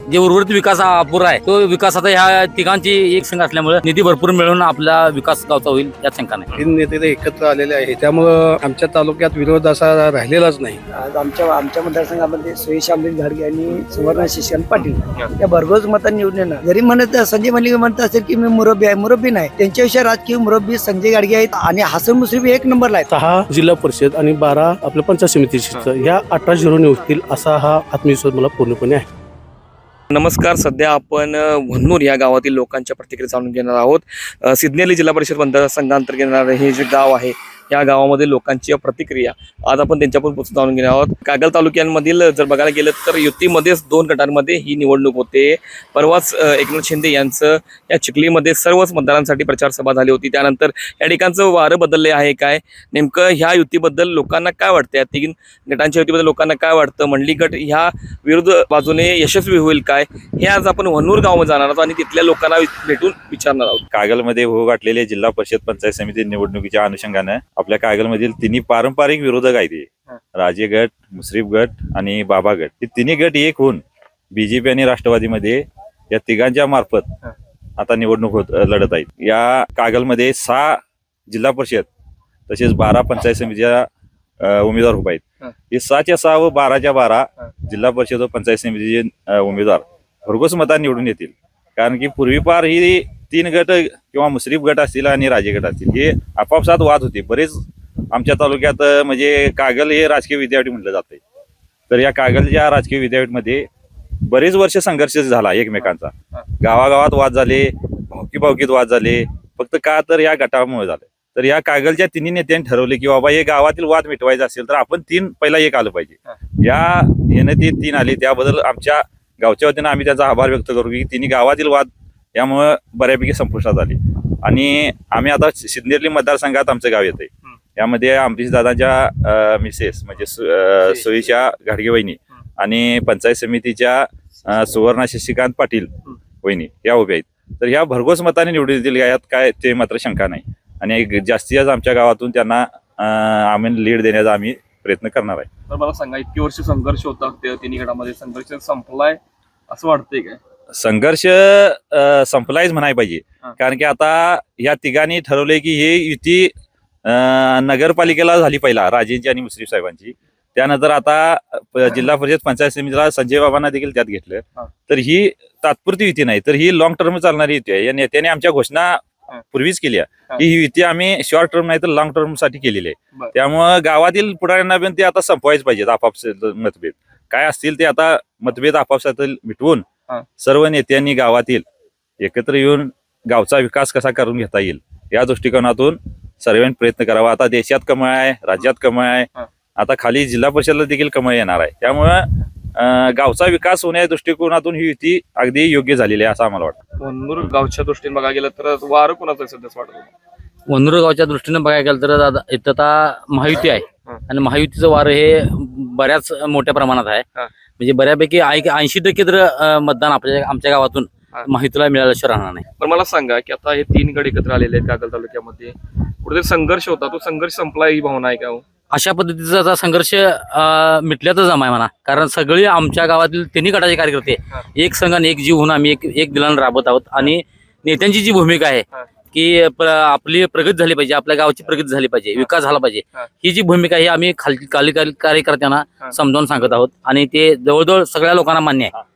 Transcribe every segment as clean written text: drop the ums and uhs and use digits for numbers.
जे उर्वरित विकास अपुरा आहे तो विकास आता ह्या तिघांची एक संघ असल्यामुळे निधी भरपूर मिळून आपला विकास गावचा होईल यात शंका नाही. 3 नेते एकत्र आलेले आहेत त्यामुळं आमच्या तालुक्यात विरोध असा राहिलेलाच नाही. आज आमच्या मतदारसंघामध्ये सुयश आंबेड घाडगे आणि सुवर्ण शिष्यन पाटील या भरघोस मतांनी निवडून येणार. जरी म्हणत संजय मलिक म्हणत असेल की मी मुरब्बी आहे, मुरब्बी नाही. त्यांच्याविषयी राजकीय मुरब्बी संजय गाडगे आहेत आणि हसन मुश्रीफ 1 नंबरला आहेत. 6 जिल्हा परिषद आणि 12 आपल्या पंचायत समितीची ह्या 18 झिरो निवडतील असा हा आत्मविश्वास मला पूर्णपणे आहे. नमस्कार. सध्या आपण वन्नूर या गावातील लोकांच्या प्रतिक्रिया जाणून घेणार आहोत. सिद्धनेली जिल्हा परिषद मतदारसंघांतर्गत येणारे हे जे गाव आहे या गावामध्ये लोकांची प्रतिक्रिया आज आपण त्यांच्याकडून जाणून घेणार आहोत. कागल तालुक्यांमधील जर बघायला गेलं तर युतीमध्येच 2 गटांमध्ये ही निवडणूक होते. परवाच एकनाथ शिंदे यांचं या चिखलीमध्ये सर्वच मतदारांसाठी प्रचार सभा झाली होती. त्यानंतर या ठिकाणचं वारं बदलले आहे काय, नेमकं ह्या युतीबद्दल लोकांना काय वाटतं, या 3 गटांच्या युतीबद्दल लोकांना काय वाटतं, मंडली गट ह्या विरुद्ध बाजूने यशस्वी होईल काय, हे आज आपण वन्नूर गावामध्ये जाणार आहोत आणि तिथल्या लोकांना भेटून विचारणार आहोत. कागलमध्ये होऊ गाठलेले जिल्हा परिषद पंचायत समिती निवडणुकीच्या अनुषंगाने आपल्या कागलमधील 3 पारंपरिक विरोधक आहेत, राजे गट, मुश्रीफ गट आणि बाबा गट. हे 3 गट एक होऊन बीजेपी आणि राष्ट्रवादीमध्ये या तिघांच्या मार्फत आता निवडणूक लढत आहेत. या कागलमध्ये 6 जिल्हा परिषद तसेच 12 पंचायत समितीच्या उमेदवार उभे आहेत. हे 6च्या 6 व 12च्या 12 जिल्हा परिषद व पंचायत समितीचे उमेदवार भरघोस मतांनी निवडून येतील. कारण की पूर्वीपार ही 3 गट किंवा मुश्रीफ गट असतील आणि राजे गट असतील हे आपापसात वाद होते. बरेच आमच्या तालुक्यात म्हणजे कागल हे राजकीय विद्यापीठ म्हटलं जाते. तर या कागलच्या राजकीय विद्यापीठमध्ये बरेच वर्ष संघर्ष झाला एकमेकांचा. गावागावात वाद झाले, भावकीत वाद झाले, फक्त का तर या गटामुळे झाले. तर या कागलच्या 3 नेत्यांनी ठरवले की बाबा हे गावातील वाद मिटवायचा असेल तर आपण 3 पहिला एक आलं पाहिजे. या येणं ते 3 आले त्याबद्दल आमच्या गावच्या वतीनं आम्ही त्याचा आभार व्यक्त करू की 3 गावातील वाद यामुळे बऱ्यापैकी संपुष्टात आले. आणि आम्ही आता सिद्धनेली मतदारसंघात आमचं गाव येतंय. यामध्ये अमरीश दादाच्या मिसेस म्हणजे सुयशा घाडगे वहिनी आणि पंचायत समितीच्या सुवर्ण शशिकांत पाटील वहिनी या उभ्या आहेत. तर ह्या भरघोस मताने निवडून येतील यात काय ते मात्र शंका नाही. आणि जास्तीत जास्त आमच्या गावातून त्यांना आम्ही लीड देण्याचा आम्ही प्रयत्न करणार आहे. तर मला सांगा, इतकी वर्ष संघर्ष होता त्या 3 गटामध्ये, संघर्ष संपलाय असं वाटतंय काय? संघर्ष संपलायच म्हणाय पाहिजे. कारण की आता या तिघांनी ठरवले की हे युती नगरपालिकेला झाली पहिला राजेंची आणि मुश्रीफ साहेबांची. त्यानंतर आता जिल्हा परिषद पंचायत समितीला संजय बाबांना देखील त्यात घेतलं. तर ही तात्पुरती युती नाही तर ही लॉंग टर्म चालणारी युती आहे. या नेत्याने आमच्या घोषणा पूर्वीच केली आहे की ही युती आम्ही शॉर्ट टर्म नाही तर लॉंग टर्म साठी केलेली आहे. त्यामुळं गावातील पुढाऱ्यांना पण ते आता संपवायच पाहिजेत. आपापसात मतभेद काय असतील ते आता मतभेद आपापसात मिटवून सर्व नेत्यांनी गावातील एकत्र येऊन गावचा विकास कसा करून घेता येईल या दृष्टिकोनातून सर्वांनी प्रयत्न करावा. आता देशात कमळ आहे, राज्यात कमळ आहे, आता खाली जिल्हा परिषदला देखील कमळ येणार आहे. त्यामुळं गावचा विकास होण्याच्या दृष्टिकोनातून ही युती अगदी योग्य झालेली आहे असं आम्हाला वाटतं. वन्नूर गावच्या दृष्टीने बघायला गेलं तर वारं कोणाचं आहे सध्या वाटतं? वन्नूर गावच्या दृष्टीने बघायला गेलं तर इथं आता महायुती आहे आणि महायुतीचं वारं हे बऱ्याच मोठ्या प्रमाणात आहे. म्हणजे बऱ्यापैकी 80% तर मतदान आमच्या गावातून माहितीला मिळाल्याशिवाय राहणार नाही. पण मला सांगा की आता हे 3 गट एकत्र आलेले आहेत कागल तालुक्यामध्ये, कुठेतरी संघर्ष होता, तो संघर्ष संपला ही भावना आहे का? अशा पद्धतीचा आता संघर्ष मिटल्याचं जमा आहे म्हणा. कारण सगळे आमच्या गावातील 3 गटाचे कार्यकर्ते एक संघ आणि एक जीव होऊन आम्ही एक दिलानं राबत आहोत. आणि नेत्यांची जी भूमिका आहे की आपली प्रगती झाली पाहिजे, आपल्या गावाची प्रगती झाली पाहिजे, विकास झाला पाहिजे, ही जी भूमिका आहे आम्ही खाली कार्यकर्त्यांना समजावून सांगत आहोत आणि ते जवळजवळ सगळ्या लोकांना मान्य आहे.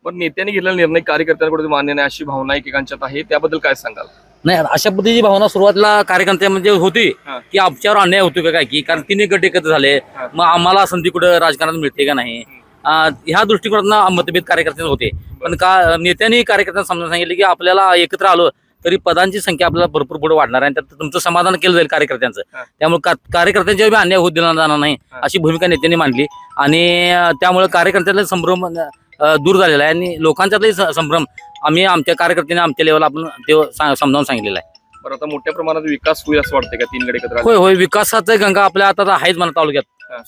पण नेत्यांनी घेतलेला निर्णय कार्यकर्त्यांकडे मान्य नाही अशी भावना एकेकांच्यात आहे, त्याबद्दल काय सांगाल? नाही, अशा पद्धतीची भावना सुरुवातीला कार्यकर्त्यामध्ये होती की आमच्यावर अन्याय होतो का काय, की कारण 3 गट एकत्र झाले मग आम्हाला संधी कुठं राजकारणात मिळते का नाही, ह्या दृष्टिकोनातून मतभेद कार्यकर्त्यांना होते. पण नेत्यांनी कार्यकर्त्यांना समजून सांगितले की आपल्याला एकत्र आलो तरी पदांची संख्या आपल्याला भरपूर पुढे वाढणार आहे आणि त्यात तुमचं समाधान केलं जाईल कार्यकर्त्यांचं. त्यामुळे कार्यकर्त्यांच्या अन्याय होत दिला जाणार नाही अशी भूमिका नेत्यांनी मांडली आणि त्यामुळे कार्यकर्त्याला संभ्रम दूर झालेला आहे आणि लोकांच्यातही संभ्रम आम्ही आमच्या कार्यकर्त्यांनी आमच्या लेवलला आपण ते समजावून सांगितलेलं आहे. बरं, आता मोठ्या प्रमाणात विकास होईल असं वाटतंय का 3 गट एकत्र? होय, विकासाचा गंगा आपल्या आता आहेच म्हणा तालुक्यात.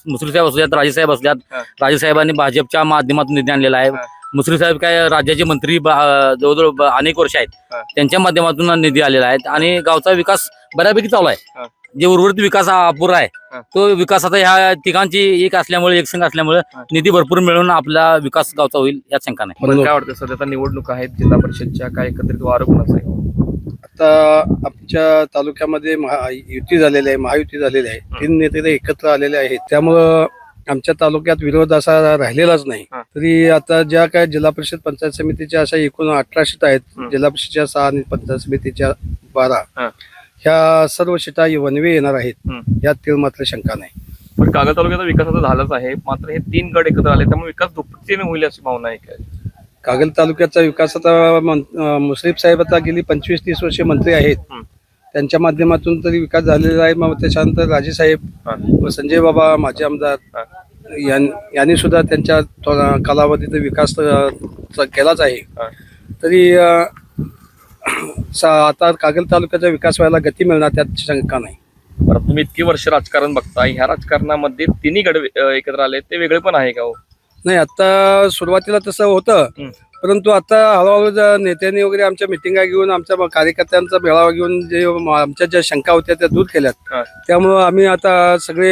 मुश्रीफ साहेब असल्यात, राजेसाहेब असल्यात, राजेसाहेबांनी भाजपच्या माध्यमातून निधी आणलेला आहे. मुश्रीफ साहेब काय राज्याचे मंत्री जवळजवळ अनेक वर्ष आहेत. त्यांच्या माध्यमातून निधी आलेला आहे आणि गावचा विकास बऱ्यापैकी चालू आहे. जे उर्वरित विकास हा अपुरा आहे तो विकास आता ह्या तिघांची एक असल्यामुळे, एक संघ असल्यामुळे निधी भरपूर मिळून आपला विकास गावचा होईल यात शंका नाही. मला काय वाटतं सध्या आता निवडणूक आहेत जिल्हा परिषदच्या, काय एकत्रित वारं कोणाचं आहे? आता आमच्या तालुक्यामध्ये युती झालेली आहे, महायुती झालेली आहे. 3 नेते एकत्र आलेले आहेत. त्यामुळं आमच्या तालुक्यात विरोध असा राहिलेलाच नाही. तरी आता ज्या काय जिल्हा परिषद पंचायत समितीच्या अशा एकूण 18 सीटा आहेत, जिल्हा परिषदच्या 6 आणि पंचायत समितीच्या 12, ह्या सर्व सीटा वनवे येणार आहेत, यात मात्र शंका नाही. पण कागल तालुक्याचा विकास आता झालाच आहे, मात्र हे 3 गट एकत्र आले त्यामुळे विकास दुपटीने होईल अशी भावना आहे काय? कागल तालुक्याचा विकास आता मुश्रीफ साहेब आता गेली 25-30 वर्षे मंत्री आहेत, त्यांच्या माध्यमातून तरी विकास झालेला आहे. मग त्याच्यानंतर राजे साहेब, संजय बाबा माजी आमदार यांनी सुद्धा त्यांच्या कालावधीत विकास केलाच आहे. तरी आता कागल तालुक्याचा विकास व्हायला गती मिळणार त्यात शंका नाही. बरं, तुम्ही इतकी वर्ष राजकारण बघताय, ह्या राजकारणामध्ये 3 गट एकत्र आले, ते वेगळे पण आहे का हो? नाही, आता सुरुवातीला तसं होतं, परंतु आता हळूहळू नेत्यांनी वगैरे आमच्या मिटिंगा घेऊन, आमच्या कार्यकर्त्यांचा मेळावा घेऊन जे आमच्या ज्या शंका होत्या त्या दूर केल्यात. त्यामुळं आम्ही आता सगळे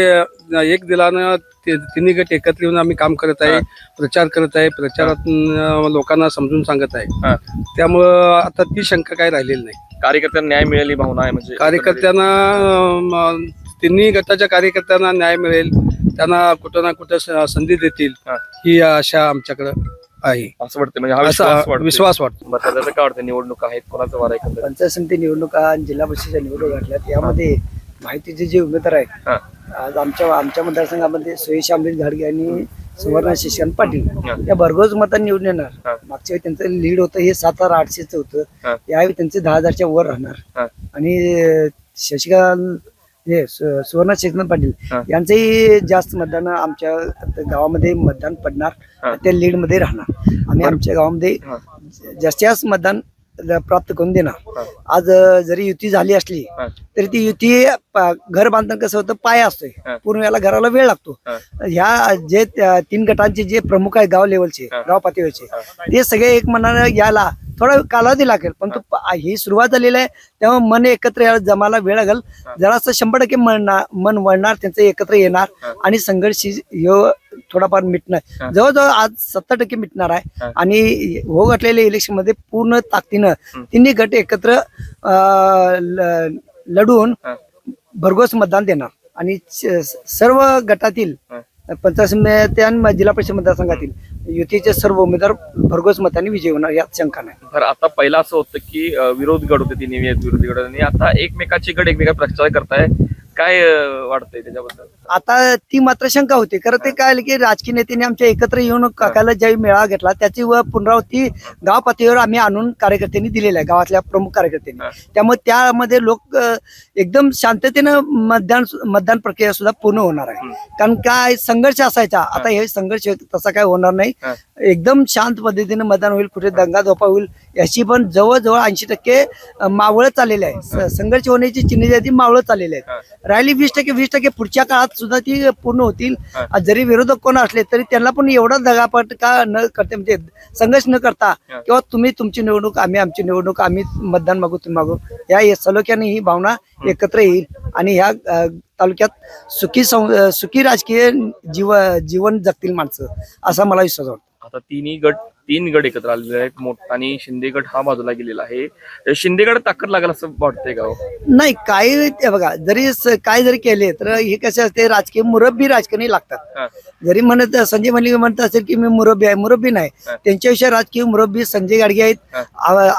एक दिलानं 3 गट एकत्र येऊन आम्ही काम करत आहे, प्रचार करत आहे, प्रचारात लोकांना समजून सांगत आहे. त्यामुळं आता ती शंका काय राहिलेली नाही. कार्यकर्त्यांना न्याय मिळाली भावना आहे, म्हणजे कार्यकर्त्यांना 3 गटाच्या कार्यकर्त्यांना न्याय मिळेल, त्यांना कुठं ना कुठं संधी देतील ही आशा आमच्याकडे आहे, असं वाटतं. म्हणजे हा विश्वास वाटतो. बरं, त्याचं काय वाटतं? निवडणूक आहेत, कोणाचा वार आहे? पंचायत समिती निवडणुका आणि जिल्हा परिषदेच्या निवडणूक घातल्यात. यामध्ये माहितीचे जे उमेदवार आहेत, आज आमच्या मतदारसंघामध्ये सुयश अमरीश घाडगे आणि सुवर्ण शशिकांत पाटील या भरघोस मतांनी निवडून येणार. मागच्या वेळी त्यांचं लीड होतं हे 7,800चं होतं, यावेळी त्यांचे 10,000च्या वर राहणार. आणि शशिकांत सुवर्ण शशिकांत पाटील यांचंही जास्त मतदान आमच्या गावामध्ये मतदान पडणार, त्या लीड मध्ये राहणार. आम्ही आमच्या गावामध्ये जास्तीत जास्त मतदान प्राप्त करून देणार. आज जरी युती झाली असली तरी ती युती घर बांधताना कसं होतं, पाया असतोय, पूर्ण याला घराला वेळ लागतो. ह्या जे 3 गटांचे जे प्रमुख आहे गाव लेवलचे, गाव पातळीवरचे, ते सगळे एक मनानं याला थोडा कालावधी लागेल, पण ही सुरुवात झालेली आहे. तेव्हा मन एकत्र यायला जमायला वेळ लागेल. जरासं 100% मन वळणार, त्यांचं एकत्र येणार आणि संघर्ष थोडाफार मिटणार. जवळजवळ आज 70% मिटणार आहे. आणि हो घातलेल्या इलेक्शन मध्ये पूर्ण ताकदीनं 3 गट एकत्र लढून भरघोस मतदान देणार. आणि सर्व गटातील पंचायत समिती आणि जिल्हा परिषद मतदारसंघातील युतीचे सर्व उमेदवार भरघोस मतांनी विजयी होणार, यात शंका नाही. तर आता पहिला असं होतं की विरोध गट होते, 3 विरोधी गट, आणि आता एकमेकाचे गट एकमेका प्रचार करताय, काय वाटतंय त्याच्याबद्दल? आता ती मात्र शंका होती, कारण ते काय की राजकीय नेत्यांनी आमच्या एकत्र येऊन काकाला ज्यावेळी मेळावा घेतला त्याची पुनरावृत्ती गाव पातळीवर आम्ही आणून कार्यकर्त्यांनी दिलेला आहे, गावातल्या प्रमुख कार्यकर्त्यांनी. त्यामुळे त्यामध्ये लोक एकदम शांततेनं मतदान प्रक्रिया सुद्धा पूर्ण होणार आहे. कारण काय संघर्ष असायचा, आता हे संघर्ष तसा काय होणार नाही. एकदम शांत पद्धतीने मतदान होईल, कुठे दंगाधोपा होईल याची पण जवळजवळ 80% मावळत आलेली आहे. संघर्ष होण्याची चिन्हे ती मावळत आलेली आहेत. राहिली 20% पुढच्या काळात सुद्धा ती पूर्ण होतील. जरी विरोधक कोण असले तरी त्यांना पण एवढा दगापट का न करते, म्हणजे संघर्ष न करता किंवा तुम्ही तुमची निवडणूक, आम्ही आमची निवडणूक, आम्ही मतदान मागू तुम्ही मागू, या सलोख्याने ही भावना एकत्र येईल आणि ह्या तालुक्यात सुखी राजकीय जीवन जगतील माणसं, असा मला विश्वास वाटतो. आता 3 गट एकत्र आलेले आहेत, मोठा आणि शिंदे गट हा बाजूला गेलेला आहे. शिंदे गट ताकद लागेल असं वाटतंय का? नाही, काही बघा, काय जरी केले तर हे कसे असते, राजकीय मुरब्बी राजकारणी लागतात. जरी संजय मलिक म्हणत असेल की मी मुरब्बी आहे, मुरब्बी नाही. त्यांच्याविषयी राजकीय मुरब्बी संजय गाडगे आहेत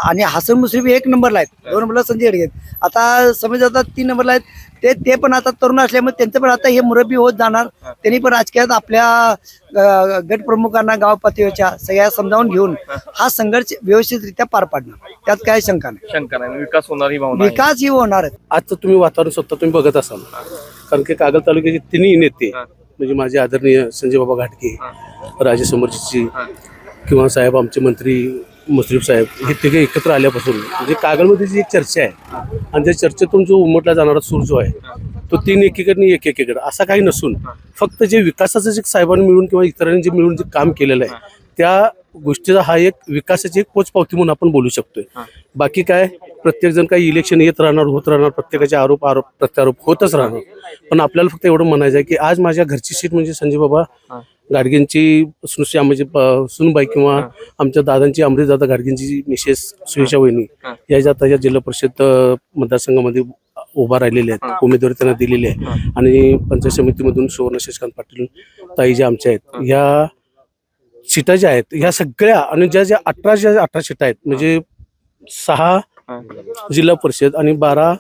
आणि हसन मुश्रीफ 1 नंबरला आहेत, 2 नंबरला संजय गाडगे आहेत. आता समज आता 3 नंबरला आहेत ते पण आता तरुण असल्यामुळे त्यांचं पण आता हे मुरब्बी होत जाणार. त्यांनी पण राजकीयात आपल्या गट प्रमुखांना गाव पातळीवरच्या सगळ्या समजावून घेऊन हा संघर्ष व्यवस्थितरित्या पार पाडणार, त्यात काय शंका नाही. विकास होणार ही भावना, विकास ही होणार आहे. आजचं तुम्ही वातावरण स्वतः तुम्ही बघत असाल, कारण की कागल तालुक्याचे 3 नेते म्हणजे माझे आदरणीय संजय बाबा घाटगे, राजे समोरची किंवा साहेब आमचे मंत्री मुश्रीफ साहेब, हे तिघे एकत्र आल्यापासून म्हणजे कागलमध्ये जी एक चर्चा आहे आणि त्या चर्चेतून जो उमटला जाणारा सूर जो आहे तो 3 एकीकडे 1 एकीकडे असा काही नसून फक्त जे विकासाचं जे साहेबांनी मिळून किंवा इतरांनी जे मिळून जे काम केलेलं आहे त्या गोष्टीचा हा एक विकासाची एक पोचपावती म्हणून आपण बोलू शकतोय. बाकी काय प्रत्येक जण काही इलेक्शन येत राहणार होत राहणार, प्रत्येकाचे आरोप प्रत्यारोप होतच राहणार. पण आपल्याला फक्त एवढं म्हणायचं आहे की आज माझ्या घरची सीट म्हणजे संजय बाबा गाडगेंची म्हणजे सुनबाई किंवा आमच्या दादांची अमृतदादा गाडगेंची मिसेस सुयशा वहिनी या ज्या त्याच्या जिल्हा परिषद मतदारसंघामध्ये उभा राहिलेले आहेत, उमेदवारी त्यांना दिलेली आहे. आणि पंचायत समितीमधून सुवर्ण शशिकांत पाटील ताई ज्या आमच्या आहेत, ह्या सीटा ज्या आहेत ह्या सगळ्या आणि ज्या 18 सीटा आहेत म्हणजे 6 जिल्हा परिषद आणि 12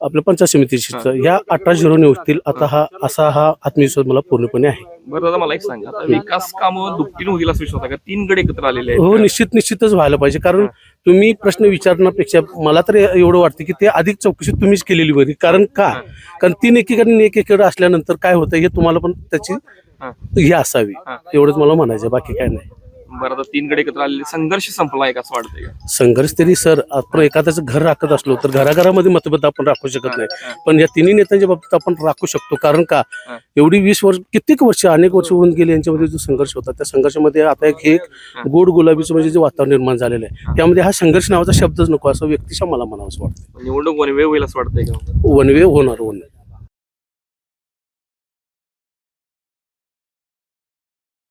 आपल्या पंचायत समितीची ह्या 18-0 निवडतील. आता हा आत्मविश्वास मला पूर्णपणे आहे. बरं दादा, मला एक सांगा, आता विकास कामं दुपटीने होतील असं विश्वास आहे का? 3 गड एकत्र आलेले आहेत. हो, निश्चितच व्हायला पाहिजे. कारण तुम्ही प्रश्न विचारण्यापेक्षा मला तर एवढं वाटतं की ते अधिक चौकशी तुम्हीच केलेली बरी. कारण 3 एकीकडे 1 एकीकडे असल्यानंतर काय होतं हे तुम्हाला पण त्याची हे असावी, एवढंच मला म्हणायचं, बाकी काय नाही. बरं, आता 3 गड एकत्र आलेले, संघर्ष संपलाय का असं वाटतंय का? संघर्ष तरी सर, आपण एखाद्याचं घर राखत असलो तर घराघरामध्ये मतभेद आपण राखू शकत नाही, पण या तिन्ही नेत्यांच्या बाबतीत आपण राखू शकतो. कारण का एवढी 20 वर्ष, कित्येक वर्ष, अनेक वर्ष होऊन गेले यांच्यामध्ये जो संघर्ष होता, त्या संघर्षामध्ये आता एक गोड गुलाबीचं म्हणजे जे वातावरण निर्माण झालेलं आहे त्यामध्ये हा संघर्ष नावाचा शब्दच नको असं व्यक्तिशः मला म्हणावं असं वाटतं. निवडणूक वनवे होईल असं वाटतंय का? वनवे होणार.